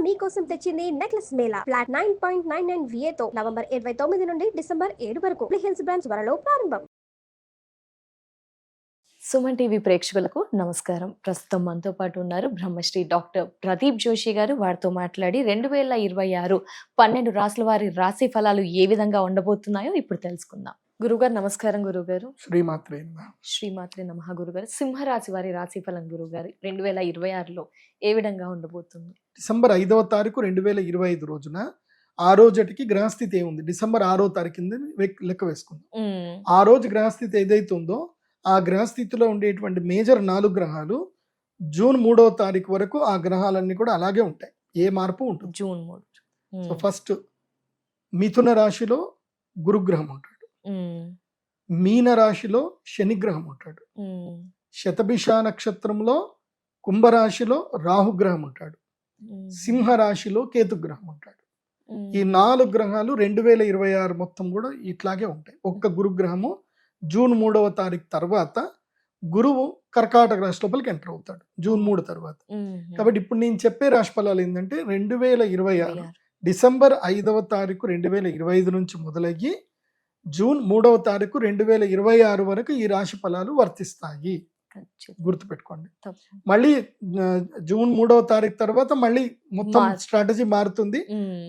మీకోసం తెచ్చింది necklace Mela flat 9.99 VA తో నవంబర్ 29 నుండి డిసెంబర్ 7 వరకు హిల్స్ బ్రాంచ్ త్వరలో ప్రారంభం. సుమన్ టీవీ ప్రేక్షకులకు నమస్కారం. ప్రస్తుతం మనతో పాటు ఉన్నారు బ్రహ్మశ్రీ డాక్టర్ ప్రదీప్ జోషి గారు. వారితో మాట్లాడి 2026 12 రాసుల వారి రాశి ఫలాలు ఏ విధంగా ఉండబోతున్నాయో ఇప్పుడు తెలుసుకుందాం. గురుగారు నమస్కారం. గురుగారు శ్రీమాత్రే నమః. గురుగారు సింహరాశి వారి రాశి ఫలం గురుగారు 2026లో ఏ విధంగా ఉండబోతుంది? డిసెంబర్ 5వ తారీఖు 2025 రోజున ఆ రోజుకి గ్రహస్థితి ఏముంది, డిసెంబర్ 6వ తారీఖు కింద లెక్క వేసుకుందాం. ఆ రోజు గ్రహస్థితి ఏదైతే ఉందో ఆ గ్రహస్థితిలో ఉండేటువంటి మేజర్ 4 గ్రహాలు జూన్ 3వ తారీఖు వరకు ఆ గ్రహాలన్నీ కూడా అలాగే ఉంటాయి, ఏ మార్పు ఉంటుంది. జూన్ 3. సో ఫస్ట్ మిథున రాశిలో గురుగ్రహం ఉంటాడు, మీన రాశిలో శనిగ్రహం ఉంటాడు, శతభిష నక్షత్రంలో కుంభరాశిలో రాహుగ్రహం ఉంటాడు, సింహ రాశిలో కేతుగ్రహం ఉంటాడు. ఈ 4 గ్రహాలు 2026 మొత్తం కూడా ఇట్లాగే ఉంటాయి. ఒక్క గురుగ్రహము జూన్ 3వ తారీఖు తర్వాత గురువు కర్కాటక రాశి లోపలికి ఎంటర్ అవుతాడు జూన్ 3 తర్వాత. కాబట్టి ఇప్పుడు నేను చెప్పే రాశి ఫలాలు ఏంటంటే 2026 డిసెంబర్ 5వ తారీఖు 2025 నుంచి మొదలయ్యి జూన్ 3వ తారీఖు 2026 వరకు ఈ రాశి ఫలాలు వర్తిస్తాయి. గుర్తుపెట్టుకోండి. మళ్ళీ జూన్ 3వ తారీఖు తర్వాత మళ్ళీ మొత్తం స్ట్రాటజీ మారుతుంది.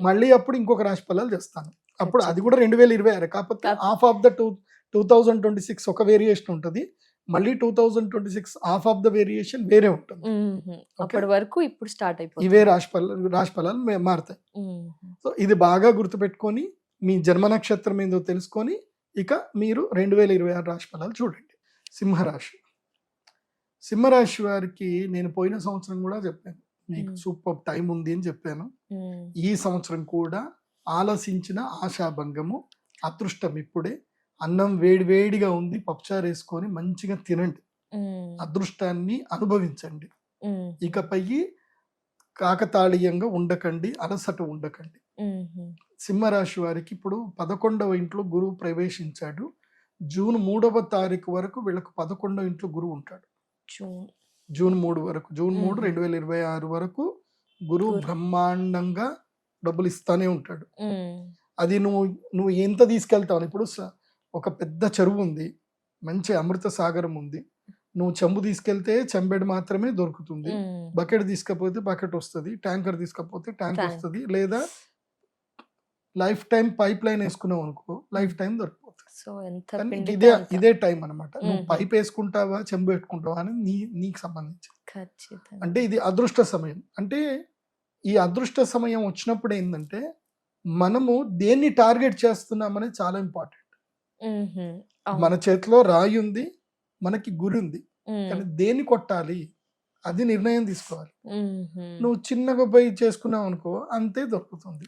మళ్ళీ అప్పుడు ఇంకొక రాశి ఫలాలు చేస్తాను. అప్పుడు అది కూడా 2026, కాకపోతే హాఫ్ ఆఫ్ ద 2026 ఒక వేరియేషన్ ఉంటుంది, మళ్ళీ 2026 హాఫ్ ఆఫ్ ద వేరియేషన్ వేరే ఉంటుంది. అప్పటి వరకు ఇప్పుడు స్టార్ట్ అయిపోతుంది. ఇవే రాశి ఫలాలు మారుతాయి. సో ఇది బాగా గుర్తుపెట్టుకొని మీ జన్మ నక్షత్రం ఏందో తెలుసుకొని ఇక మీరు 2026 రాశి ఫలాలు చూడండి. సింహరాశి వారికి నేను పోయిన సంవత్సరం కూడా చెప్పాను, మీకు సూపర్ టైం ఉంది అని చెప్పాను. ఈ సంవత్సరం కూడా ఆలసించిన ఆశాభంగము, అదృష్టం ఇప్పుడే. అన్నం వేడివేడిగా ఉంది, పప్పుచారు వేసుకొని మంచిగా తినండి, అదృష్టాన్ని అనుభవించండి. ఇకపై కాకతాళీయంగా ఉండకండి, అలసట ఉండకండి. సింహరాశి వారికి ఇప్పుడు 11వ ఇంట్లో గురువు ప్రవేశించాడు. జూన్ 3వ తారీఖు వరకు వీళ్ళకు 11వ ఇంట్లో గురువు ఉంటాడు. జూన్ 3 వరకు, జూన్ 3 2026 వరకు గురువు బ్రహ్మాండంగా డబ్బులు ఇస్తానే ఉంటాడు. అది నువ్వు ఎంత తీసుకెళ్తావు. ఇప్పుడు ఒక పెద్ద చెరువు ఉంది, మంచి అమృత సాగరం ఉంది, నువ్వు చెంబు తీసుకెళ్తే చెంబెడు మాత్రమే దొరుకుతుంది, బకెట్ తీసుకపోతే బకెట్ వస్తుంది, ట్యాంకర్ తీసుకపోతే ట్యాంక్ వస్తుంది, లేదా లైఫ్ టైం పైప్ లైన్ వేసుకున్నావు అనుకో లైఫ్ టైం దొరికిపోతుంది. ఇదే టైం అనమాట. నువ్వు పైప్ వేసుకుంటావా చెంబు పెట్టుకుంటావా అని నీకు సంబంధించి. అంటే ఇది అదృష్ట సమయం. అంటే ఈ అదృష్ట సమయం వచ్చినప్పుడు ఏంటంటే మనము దేన్ని టార్గెట్ చేస్తున్నామనేది చాలా ఇంపార్టెంట్. మన చేతిలో రాయి ఉంది, మనకి గురి ఉంది, కానీ దేన్ని కొట్టాలి అది నిర్ణయం తీసుకోవాలి. నువ్వు చిన్నగా పోయి చేసుకున్నావు అనుకో అంతే దొరుకుతుంది.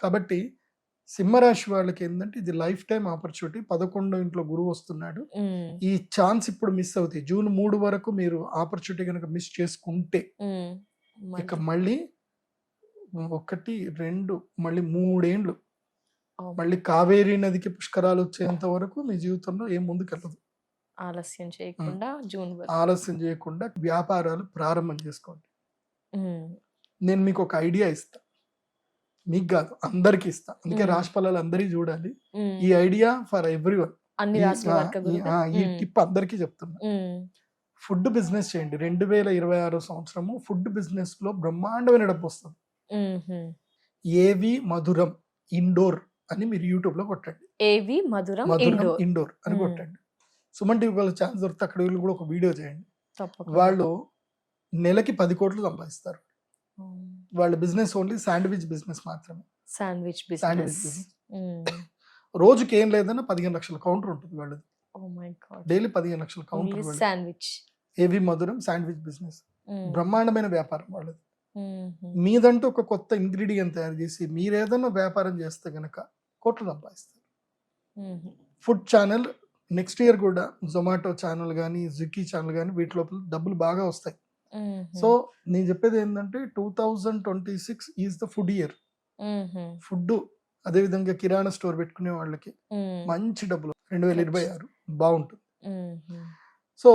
కాబట్టి సింహరాశి వాళ్ళకి ఏంటంటే ఇది లైఫ్ టైం ఆపర్చునిటీ. 11వ ఇంట్లో గురువు వస్తున్నాడు. ఈ ఛాన్స్ ఇప్పుడు మిస్ అవుతాయి. జూన్ 3 వరకు మీరు ఆపర్చునిటీ కనుక మిస్ చేసుకుంటే ఇక మళ్ళీ 1, 2 మళ్ళీ 3 ఏండ్లు మళ్ళీ కావేరీ నదికి పుష్కరాలు వచ్చేంత వరకు మీ జీవితంలో ఏం ముందుకెళ్ళదు. ఆలస్యం చేయకుండా వ్యాపారాలు ప్రారంభం చేసుకోండి. నేను మీకు ఒక ఐడియా ఇస్తా, మీకు కాదు అందరికి ఇస్తా, అందుకే రాశి ఫలాలు అందరికీ చూడాలి. ఈ ఐడియా ఫర్ ఎవ్రీవన్, ఈ టిప్ అందరికీ చెప్తున్నా. ఫుడ్ బిజినెస్ చేయండి. 2026 సంవత్సరము ఫుడ్ బిజినెస్ లో బ్రహ్మాండమైన డబ్బు వస్తుంది. ఏవి మధురం ఇండోర్ అని మీరు యూట్యూబ్ లో కొట్టండి. ఏవి మధురం ఇండోర్ అని కొట్టండి. సుమన్ టీవీ వాళ్ళు ఛాన్స్ దొరికితే అక్కడ వీళ్ళు కూడా ఒక వీడియో చేయండి. వాళ్ళు నెలకి 10 కోట్లు సంపాదిస్తారు. వాళ్ళ బిజినెస్ ఓన్లీ శాండ్విచ్ బిజినెస్ మాత్రమే. శాండ్విచ్ బిజినెస్ రోజుకి ఏం లేదన్నా 15 లక్షల కౌంటర్ ఉంటుంది వాళ్ళది. డైలీ 15 లక్షల కౌంటర్. ఏవి మధురం శాండ్విచ్ బిజినెస్ బ్రహ్మాండమైన వ్యాపారం వాళ్ళది. మీదంటూ ఒక కొత్త ఇంగ్రీడియంట్ తయారు చేసి మీరేదన్నా వ్యాపారం చేస్తే గనక కోట్లు సంపాదిస్తారు. ఫుడ్ ఛానల్ నెక్స్ట్ ఇయర్ కూడా జొమాటో ఛానల్ కానీ స్విగ్గీ ఛానల్ కానీ వీటి లోపల డబ్బులు బాగా వస్తాయి. సో నేను చెప్పేది ఏంటంటే 2026 is the food year. Food అదేవిధంగా కిరాణా స్టోర్ పెట్టుకునే వాళ్ళకి మంచి డబ్బులు 2026 బాగుంటుంది. సో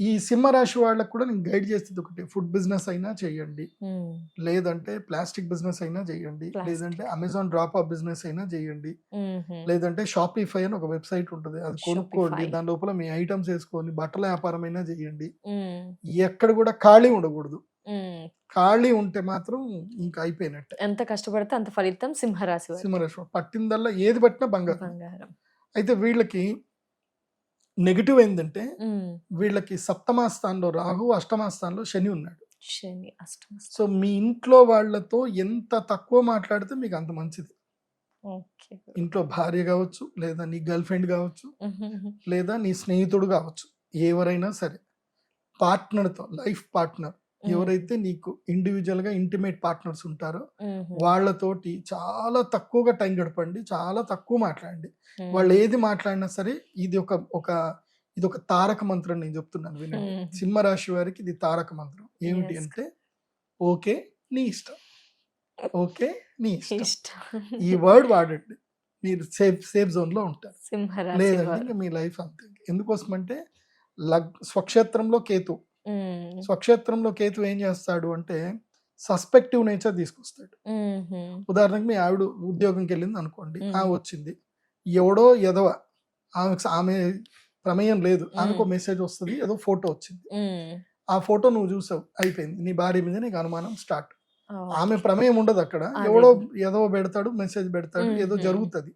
ఈ సింహరాశి వాళ్ళకు కూడా నేను గైడ్ చేసేది ఒకటి, ఫుడ్ బిజినెస్ అయినా చేయండి, లేదంటే ప్లాస్టిక్ బిజినెస్ అయినా చేయండి, లేదంటే అమెజాన్ డ్రాప్ ఆఫ్ బిజినెస్ అయినా చేయండి, లేదంటే షాపిఫై అని ఒక వెబ్సైట్ ఉంటుంది, అది కొనుక్కోండి, దాని లోపల మీ ఐటమ్స్ వేసుకొని బట్టల వ్యాపారం అయినా చేయండి. ఎక్కడ కూడా ఖాళీ ఉండకూడదు. ఖాళీ ఉంటే మాత్రం ఇంకా అయిపోయినట్టే. ఎంత కష్టపడితే అంత ఫలితం సింహరాశి వారికి. సింహరాశి పట్టిందల్లా ఏది పట్టినా బంగారం. అయితే వీళ్ళకి నెగిటివ్ ఏంటంటే వీళ్ళకి సప్తమ స్థానంలో రాహు, అష్టమ స్థానంలో శని ఉన్నాడు. శని అష్టమ స్థానం. సో మీ ఇంట్లో వాళ్ళతో ఎంత తక్కువ మాట్లాడితే మీకు అంత మంచిది. ఓకే. ఇంట్లో భార్య కావచ్చు, లేదా నీ గర్ల్ ఫ్రెండ్ కావచ్చు, లేదా నీ స్నేహితుడు కావచ్చు, ఎవరైనా సరే పార్ట్నర్తో, లైఫ్ పార్ట్నర్ ఎవరైతే నీకు ఇండివిజువల్ గా ఇంటిమేట్ పార్ట్నర్స్ ఉంటారో వాళ్ళతోటి చాలా తక్కువగా టైం గడపండి, చాలా తక్కువ మాట్లాడండి. వాళ్ళు ఏది మాట్లాడినా సరే ఇది ఒక తారక మంత్రం నేను చెప్తున్నాను వినండి. సింహరాశి వారికి ఇది తారక మంత్రం. ఏమిటి అంటే ఓకే నీ ఇష్టం, ఓకే నీ ఇష్టం. ఈ వర్డ్ వాడండి, మీరు సేఫ్ జోన్ లో ఉంటారు. లేదంటే ఇంకా మీ లైఫ్ అంతే. ఎందుకోసం అంటే స్వక్షేత్రంలో కేతు, స్వక్షేత్రంలో కేతు ఏం చేస్తాడు అంటే సస్పెక్టివ్ నేచర్ తీసుకొస్తాడు. ఉదాహరణకు మీ ఆవిడ ఉద్యోగంకి వెళ్ళింది అనుకోండి, వచ్చింది ఎవడో ఎదవ, ఆమె ప్రమేయం లేదు, ఆమెకు మెసేజ్ వస్తుంది, ఏదో ఫోటో వచ్చింది, ఆ ఫోటో నువ్వు చూసావు, అయిపోయింది, నీ భార్య మీద నీకు అనుమానం స్టార్ట్. ఆమె ప్రమేయం ఉండదు అక్కడ, ఎవడో ఏదో పెడతాడు, మెసేజ్ పెడతాడు, ఏదో జరుగుతుంది,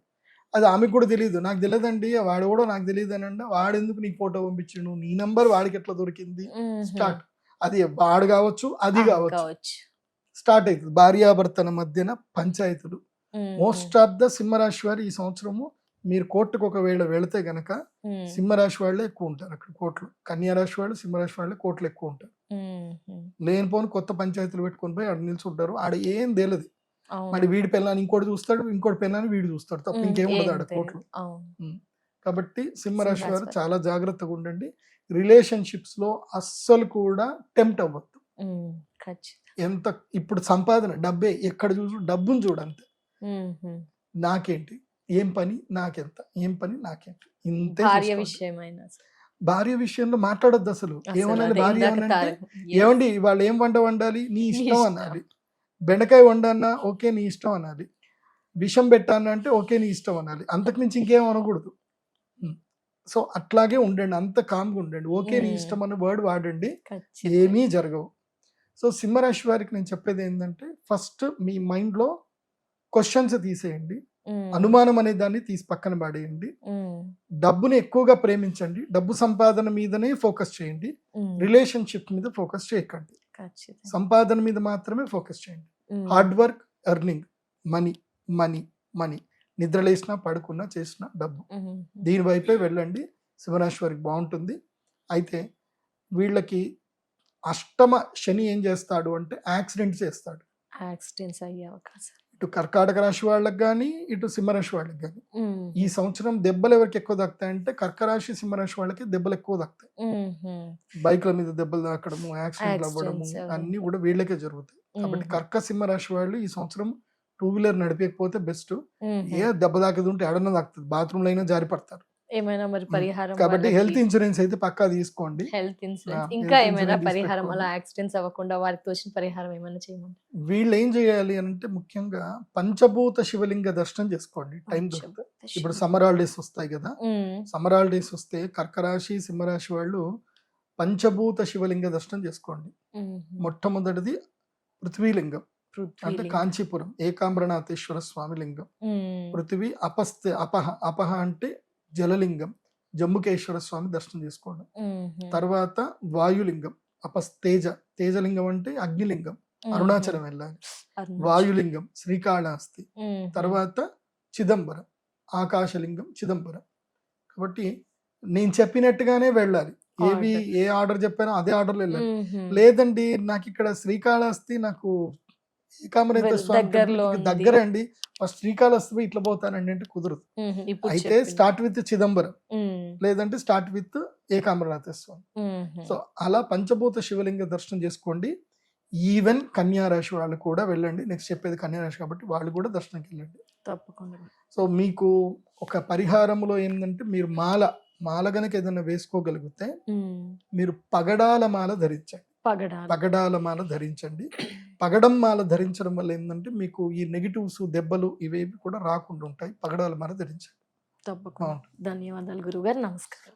అది ఆమెకు కూడా తెలియదు. నాకు తెలియదండి, వాడు కూడా నాకు తెలియదు అని అంటే వాడెందుకు నీకు ఫోటో పంపించిండు, నీ నంబర్ వాడికి ఎట్లా దొరికింది, స్టార్ట్. అది వాడు కావచ్చు, అది కావచ్చు, స్టార్ట్ అవుతుంది. భార్యాభర్తల మధ్యన పంచాయతీలు. మోస్ట్ ఆఫ్ ద సింహరాశి వారు ఈ సంవత్సరము మీరు కోర్టుకు ఒకవేళ వెళితే గనక సింహరాశి వాళ్ళే ఎక్కువ ఉంటారు అక్కడ కోర్టులు. కన్యారాశి వాళ్ళు, సింహరాశి వాళ్ళే కోర్టులు ఎక్కువ ఉంటారు. లేనిపోని కొత్త పంచాయతీలు పెట్టుకొని పోయి ఆడ నిల్చుంటారు, ఆడ ఏం తెలియదు. మరి వీడి పిల్లని ఇంకోటి చూస్తాడు, ఇంకోటి పిల్లని వీడు చూస్తాడు, తప్ప ఇంకేం ఉండదు ఆడ కోర్టులు. కాబట్టి సింహరాశి వారు చాలా జాగ్రత్తగా ఉండండి. రిలేషన్షిప్స్ లో అస్సలు కూడా టెంప్ట్ అవ్వద్దు. ఎంత ఇప్పుడు సంపాదన డబ్బే, ఎక్కడ చూసు డబ్బును చూడంతే. నాకేంటి, ఏం పని నాకెంత, ఏం పని నాకేంటి, ఇంతే. భార్య విషయంలో మాట్లాడొద్దు అసలు. ఏమనాలి భార్య ఏమనంటే, ఏమండి వాళ్ళు ఏం వండాలి, నీ ఇష్టం అనాలి. బెండకాయ వండన్నా ఓకే నీ ఇష్టం అనాలి, విషం పెట్టాను అంటే ఓకే నీ ఇష్టం అనాలి, అంతకుమించి ఇంకేం అనకూడదు. సో అట్లాగే ఉండండి, అంత కామ్గా ఉండండి. ఓకే నీ ఇష్టం అన్న వర్డ్ వాడండి, ఏమీ జరగవు. సో సింహరాశి వారికి నేను చెప్పేది ఏంటంటే, ఫస్ట్ మీ మైండ్ లో క్వశ్చన్స్ తీసేయండి, అనుమానం అనే దాన్ని తీసి పక్కన పడేయండి. డబ్బుని ఎక్కువగా ప్రేమించండి, డబ్బు సంపాదన మీదనే ఫోకస్ చేయండి, రిలేషన్షిప్ మీద ఫోకస్ చేయకండి. సంపాదన మీద మాత్రమే ఫోకస్ చేయండి. Hard work, earning, money money money, నిద్రలేసినా పడుకున్నా చేసినా డబ్బు, దీని వైపే వెళ్ళండి. సింహరాశి వారికి బాగుంటుంది. అయితే వీళ్ళకి అష్టమ శని ఏం చేస్తాడు అంటే యాక్సిడెంట్స్ చేస్తాడు. యాక్సిడెంట్స్ అయ్యే అవకాశం ఇటు కర్కాటక రాశి వాళ్ళకి కానీ, ఇటు సింహరాశి వాళ్ళకి కానీ. ఈ సంవత్సరం దెబ్బలు ఎవరికి ఎక్కువ దక్కుతాయంటే కర్కరాశి, సింహరాశి వాళ్ళకి దెబ్బలు ఎక్కువ దక్కుతాయి. బైక్ల మీద దెబ్బలు తాకడము, యాక్సిడెంట్లు అవ్వడము అన్ని కూడా వీళ్ళకే జరుగుతాయి. కాబట్టి కర్క సింహరాశి వాళ్ళు ఈ సంవత్సరం 2-వీలర్ నడిపేకపోతే బెస్ట్. ఏ దెబ్బ తాకేది ఉంటే ఎడన్నా తాకుతుంది, బాత్రూమ్ లో అయినా జారి పడతారు. ఏమైనా మరి పరిహారం, కాబట్టి హెల్త్ ఇన్సూరెన్స్ అయితే పక్కా తీసుకోండి. హెల్త్ ఇన్సూరెన్స్ ఇంకా ఏమైనా పరిహారం, అలా యాక్సిడెంట్స్ అవ్వకుండా వారికి తోచిన పరిహారం ఏమైనా చేయమంటారు? వీళ్ళు ఏం చేయాలి అంటే ముఖ్యంగా పంచభూత శివలింగ దర్శనం చేసుకోండి టైం దొరికితే. ఇప్పుడు సమ్మర్ హాలిడేస్ వస్తాయి కదా, సమ్మర్ హాలిడేస్ వస్తే కర్కరాశి, సింహరాశి వాళ్ళు పంచభూత శివలింగ దర్శనం చేసుకోండి. మొట్టమొదటిది పృథ్వీలింగం, అంటే కాంచీపురం ఏకాంబరనాథేశ్వర స్వామి లింగం. పృథ్వీ అపహ అంటే జలలింగం, జంబుకేశ్వర స్వామి దర్శనం చేసుకోండి. తర్వాత వాయులింగం, తేజలింగం అంటే అగ్నిలింగం, అరుణాచలం వెళ్ళాలి. వాయులింగం శ్రీకాళహస్తి. తర్వాత చిదంబరం, ఆకాశలింగం చిదంబరం. కాబట్టి నేను చెప్పినట్టుగానే వెళ్ళాలి. ఏ ఆర్డర్ చెప్పానో అదే ఆర్డర్లో వెళ్ళాలి. లేదండి నాకు ఇక్కడ శ్రీకాళహస్తి, నాకు ఏకాంబరేశ్వర స్వామి దగ్గర అండి, ఫస్ట్ శ్రీకాళహస్తి ఇట్లా పోతానండి అంటే కుదరదు. అయితే స్టార్ట్ విత్ చిదంబరం, లేదంటే స్టార్ట్ విత్ ఏకాంబరనాథ స్వామి. సో అలా పంచభూత శివలింగ దర్శనం చేసుకోండి. ఈవెన్ కన్యారాశి వాళ్ళు కూడా వెళ్ళండి. నెక్స్ట్ చెప్పేది కన్యారాశి కాబట్టి వాళ్ళు కూడా దర్శనంకి వెళ్ళండి తప్పకుండా. సో మీకు ఒక పరిహారంలో ఏంటంటే, మీరు మాల మాల గనక ఏదైనా వేసుకోగలిగితే మీరు పగడాల మాల ధరించండి. పగడాల మాల ధరించండి. పగడం మాల ధరించడం వల్ల ఏంటంటే మీకు ఈ నెగిటివ్స్, దెబ్బలు ఇవేవి కూడా రాకుండా ఉంటాయి. పగడాల మాల ధరించండి. తప్పకుండా. ధన్యవాదాలు గురుగారు. నమస్కారం.